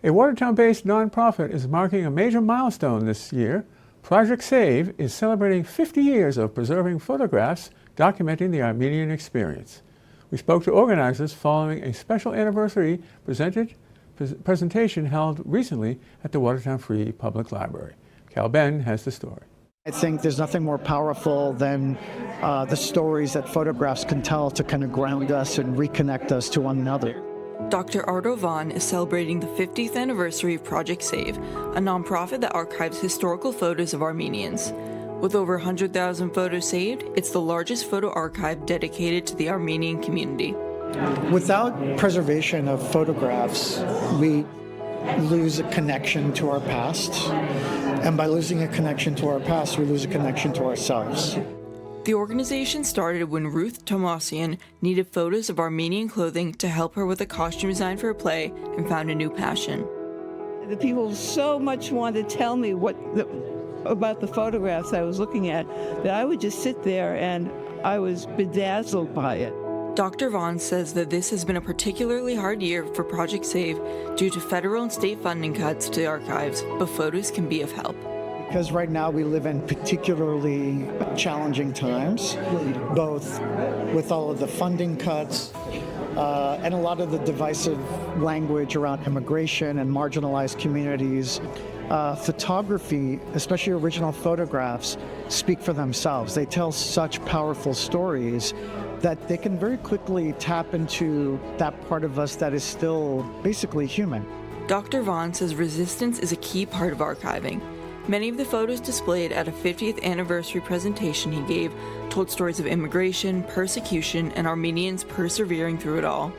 A Watertown-based nonprofit is marking a major milestone this year. Project SAVE is celebrating 50 years of preserving photographs documenting the Armenian experience. We spoke to organizers following a special anniversary presentation held recently at the Watertown Free Public Library. Cal Ben has the story. I think there's nothing more powerful than the stories that photographs can tell to kind of ground us and reconnect us to one another. Dr. Arto Vaun is celebrating the 50th anniversary of Project SAVE, a nonprofit that archives historical photos of Armenians. With over 100,000 photos saved, it's the largest photo archive dedicated to the Armenian community. Without preservation of photographs, we lose a connection to our past. And by losing a connection to our past, we lose a connection to ourselves. The organization started when Ruth Tomasian needed photos of Armenian clothing to help her with a costume design for a play and found a new passion. The people so much wanted to tell me about the photographs I was looking at that I would just sit there and I was bedazzled by it. Dr. Vaun says that this has been a particularly hard year for Project SAVE due to federal and state funding cuts to the archives, but photos can be of help. Because right now we live in particularly challenging times, both with all of the funding cuts and a lot of the divisive language around immigration and marginalized communities. Photography, especially original photographs, speak for themselves. They tell such powerful stories that they can very quickly tap into that part of us that is still basically human. Dr. Vaun says resistance is a key part of archiving. Many of the photos displayed at a 50th anniversary presentation he gave told stories of immigration, persecution, and Armenians persevering through it all.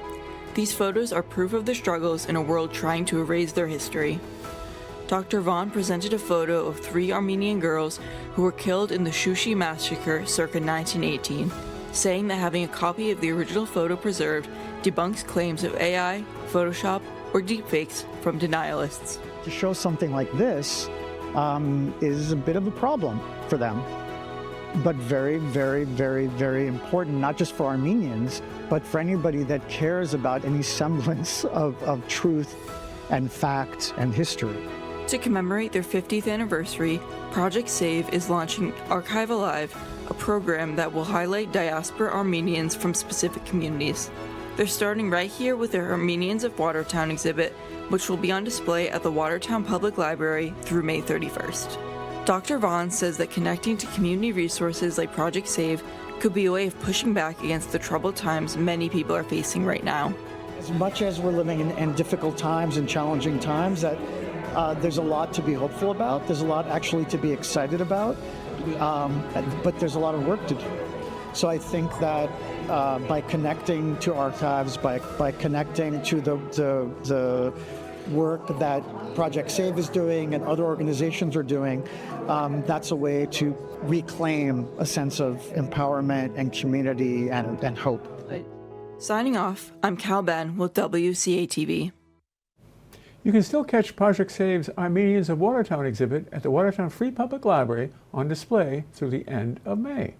These photos are proof of their struggles in a world trying to erase their history. Dr. Vaun presented a photo of 3 Armenian girls who were killed in the Shushi massacre circa 1918, saying that having a copy of the original photo preserved debunks claims of AI, Photoshop, or deepfakes from denialists. To show something like this is a bit of a problem for them, but very, very, very, very important, not just for Armenians, but for anybody that cares about any semblance of truth and fact and history. To commemorate their 50th anniversary, Project SAVE is launching Archive Alive, a program that will highlight diaspora Armenians from specific communities. They're starting right here with their Armenians of Watertown exhibit, which will be on display at the Watertown Public Library through May 31st. Dr. Vaun says that connecting to community resources like Project SAVE could be a way of pushing back against the troubled times many people are facing right now. As much as we're living in difficult times and challenging times, that there's a lot to be hopeful about. There's a lot actually to be excited about, but there's a lot of work to do. So I think that by connecting to archives, by connecting to the work that Project SAVE is doing and other organizations are doing, that's a way to reclaim a sense of empowerment and community and hope. Signing off, I'm Cal Ben with WCATV. You can still catch Project SAVE's Armenians of Watertown exhibit at the Watertown Free Public Library on display through the end of May.